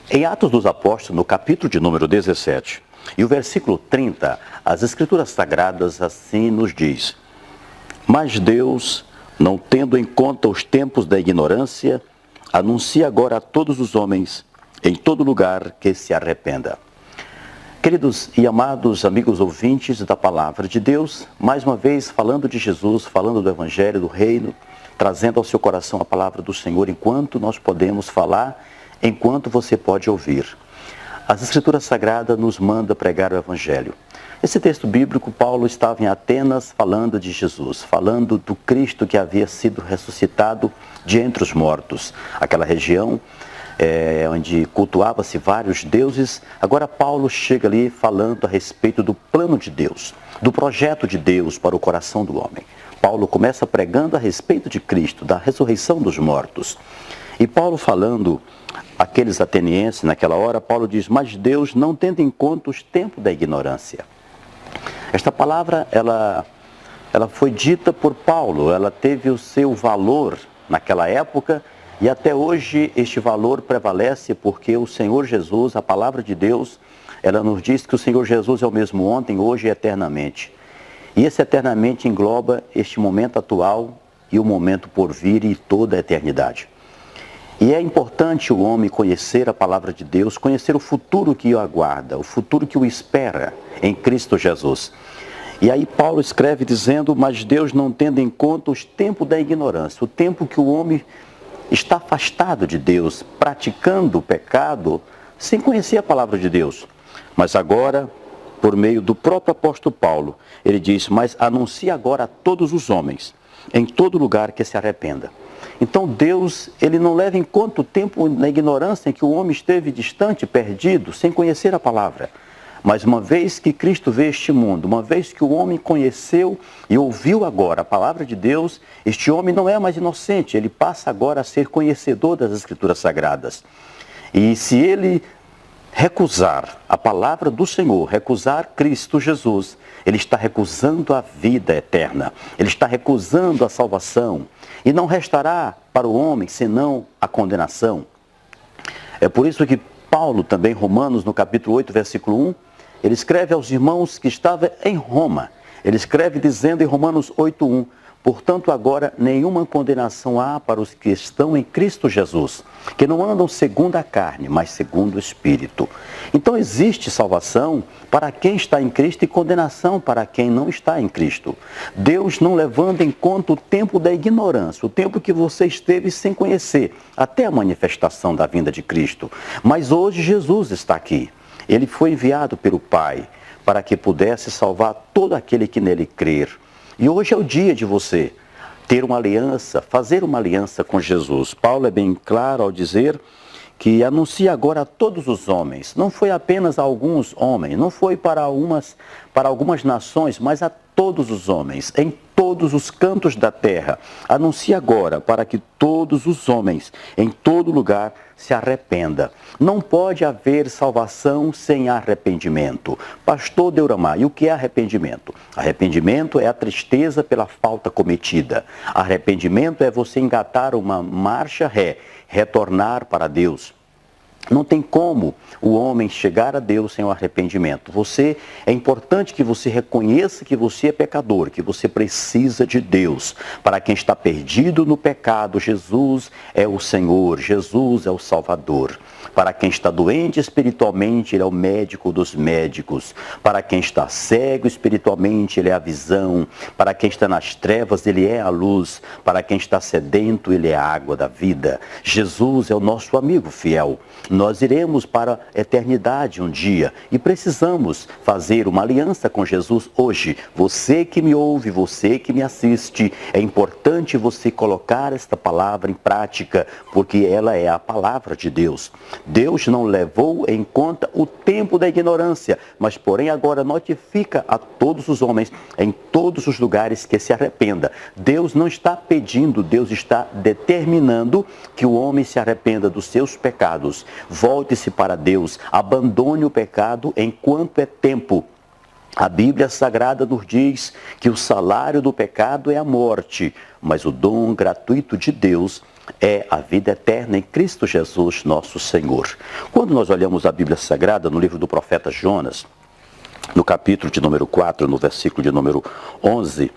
Em Atos dos Apóstolos, no capítulo de número 17, e o versículo 30, as Escrituras Sagradas assim nos diz: Mas Deus, não tendo em conta os tempos da ignorância, anuncia agora a todos os homens, em todo lugar, que se arrependa. Queridos e amados amigos ouvintes da Palavra de Deus, mais uma vez falando de Jesus, falando do Evangelho, do Reino, trazendo ao seu coração a Palavra do Senhor, enquanto nós podemos falar, enquanto você pode ouvir. As Escrituras Sagradas nos manda pregar o Evangelho. Esse texto bíblico, Paulo estava em Atenas falando de Jesus, falando do Cristo que havia sido ressuscitado de entre os mortos. Aquela região onde cultuava-se vários deuses. Agora Paulo chega ali falando a respeito do plano de Deus, do projeto de Deus para o coração do homem. Paulo começa pregando a respeito de Cristo, da ressurreição dos mortos. E Paulo falando àqueles atenienses naquela hora, Paulo diz: mas Deus não tendo em conta os tempos da ignorância. Esta palavra, ela foi dita por Paulo, ela teve o seu valor naquela época e até hoje este valor prevalece porque o Senhor Jesus, a palavra de Deus, ela nos diz que o Senhor Jesus é o mesmo ontem, hoje e eternamente. E esse eternamente engloba este momento atual e o momento por vir e toda a eternidade. E é importante o homem conhecer a palavra de Deus, conhecer o futuro que o aguarda, o futuro que o espera em Cristo Jesus. E aí Paulo escreve dizendo: mas Deus não tendo em conta os tempos da ignorância, o tempo que o homem está afastado de Deus, praticando o pecado, sem conhecer a palavra de Deus. Mas agora, por meio do próprio apóstolo Paulo, ele diz: mas anuncia agora a todos os homens, em todo lugar, que se arrependa. Então Deus, ele não leva em conta o tempo na ignorância em que o homem esteve distante, perdido, sem conhecer a palavra. Mas uma vez que Cristo veio a este mundo, uma vez que o homem conheceu e ouviu agora a palavra de Deus, este homem não é mais inocente, ele passa agora a ser conhecedor das Escrituras Sagradas. E se ele recusar a palavra do Senhor, recusar Cristo Jesus, ele está recusando a vida eterna, ele está recusando a salvação. E não restará para o homem senão a condenação. É por isso que Paulo, também em Romanos, no capítulo 8, versículo 1, ele escreve aos irmãos que estavam em Roma. Ele escreve dizendo em Romanos 8:1: portanto, agora nenhuma condenação há para os que estão em Cristo Jesus, que não andam segundo a carne, mas segundo o Espírito. Então existe salvação para quem está em Cristo e condenação para quem não está em Cristo. Deus não levando em conta o tempo da ignorância, o tempo que você esteve sem conhecer, até a manifestação da vinda de Cristo. Mas hoje Jesus está aqui. Ele foi enviado pelo Pai para que pudesse salvar todo aquele que nele crer. E hoje é o dia de você ter uma aliança, fazer uma aliança com Jesus. Paulo é bem claro ao dizer que anuncia agora a todos os homens. Não foi apenas a alguns homens, não foi para algumas nações, mas a todos os homens, em todos os cantos da terra. Anuncia agora para que todos os homens, em todo lugar, se arrependa. Não pode haver salvação sem arrependimento. Pastor Deuramar, e o que é arrependimento? Arrependimento é a tristeza pela falta cometida. Arrependimento é você engatar uma marcha ré, retornar para Deus. Não tem como o homem chegar a Deus sem o arrependimento. É importante que você reconheça que você é pecador, que você precisa de Deus. Para quem está perdido no pecado, Jesus é o Senhor, Jesus é o Salvador. Para quem está doente espiritualmente, Ele é o médico dos médicos. Para quem está cego espiritualmente, Ele é a visão. Para quem está nas trevas, Ele é a luz. Para quem está sedento, Ele é a água da vida. Jesus é o nosso amigo fiel. Nós iremos para a eternidade um dia e precisamos fazer uma aliança com Jesus hoje. Você que me ouve, você que me assiste, é importante você colocar esta palavra em prática, porque ela é a palavra de Deus. Deus não levou em conta o tempo da ignorância, mas porém agora notifica a todos os homens em todos os lugares que se arrependa. Deus não está pedindo, Deus está determinando que o homem se arrependa dos seus pecados. Volte-se para Deus, abandone o pecado enquanto é tempo. A Bíblia Sagrada nos diz que o salário do pecado é a morte, mas o dom gratuito de Deus é a vida eterna em Cristo Jesus, nosso Senhor. Quando nós olhamos a Bíblia Sagrada, no livro do profeta Jonas, no capítulo de número 4, no versículo de número 11,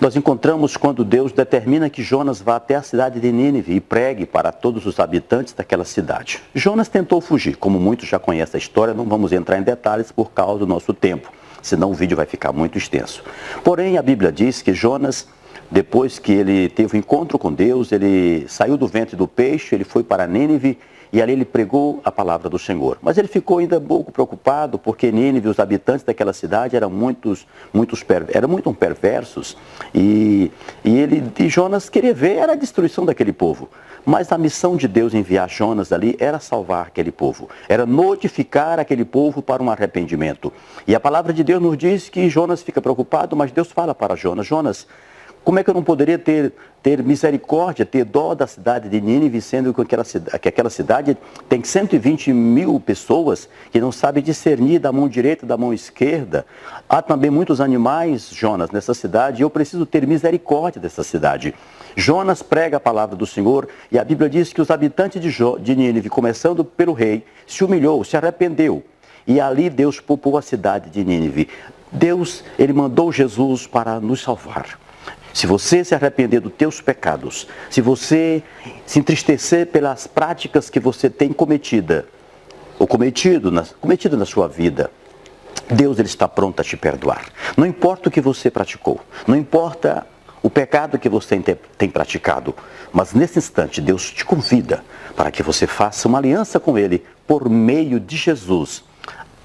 nós encontramos quando Deus determina que Jonas vá até a cidade de Nínive e pregue para todos os habitantes daquela cidade. Jonas tentou fugir, como muitos já conhecem a história, não vamos entrar em detalhes por causa do nosso tempo, senão o vídeo vai ficar muito extenso. Porém, a Bíblia diz que Jonas, depois que ele teve um encontro com Deus, ele saiu do ventre do peixe, ele foi para Nínive e ali ele pregou a palavra do Senhor. Mas ele ficou ainda um pouco preocupado, porque Nínive, os habitantes daquela cidade eram muito perversos e Jonas queria ver era a destruição daquele povo. Mas a missão de Deus enviar Jonas ali era salvar aquele povo, era notificar aquele povo para um arrependimento. E a palavra de Deus nos diz que Jonas fica preocupado, mas Deus fala para Jonas: Jonas, como é que eu não poderia ter misericórdia, ter dó da cidade de Nínive, sendo que aquela cidade tem 120 mil pessoas que não sabem discernir da mão direita da mão esquerda? Há também muitos animais, Jonas, nessa cidade, e eu preciso ter misericórdia dessa cidade. Jonas prega a palavra do Senhor e a Bíblia diz que os habitantes de Nínive, começando pelo rei, se humilhou, se arrependeu. E ali Deus poupou a cidade de Nínive. Deus, ele mandou Jesus para nos salvar. Se você se arrepender dos teus pecados, se você se entristecer pelas práticas que você tem cometido na sua vida, Deus, ele está pronto a te perdoar. Não importa o que você praticou, não importa o pecado que você tem praticado, mas nesse instante Deus te convida para que você faça uma aliança com Ele por meio de Jesus,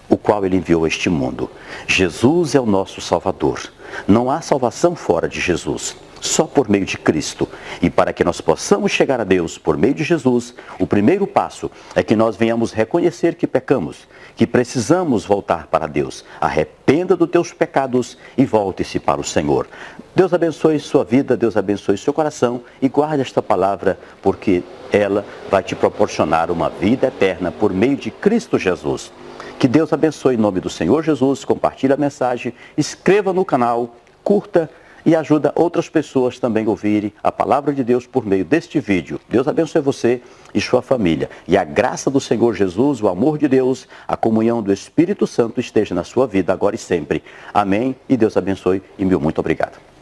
o qual Ele enviou a este mundo. Jesus é o nosso Salvador. Não há salvação fora de Jesus, só por meio de Cristo. E para que nós possamos chegar a Deus por meio de Jesus, o primeiro passo é que nós venhamos reconhecer que pecamos, que precisamos voltar para Deus. Arrependa dos teus pecados e volte-se para o Senhor. Deus abençoe sua vida, Deus abençoe seu coração e guarde esta palavra, porque ela vai te proporcionar uma vida eterna por meio de Cristo Jesus. Que Deus abençoe em nome do Senhor Jesus, compartilhe a mensagem, inscreva no canal, curta e ajuda outras pessoas também a ouvirem a palavra de Deus por meio deste vídeo. Deus abençoe você e sua família. E a graça do Senhor Jesus, o amor de Deus, a comunhão do Espírito Santo esteja na sua vida agora e sempre. Amém. E Deus abençoe e meu muito obrigado.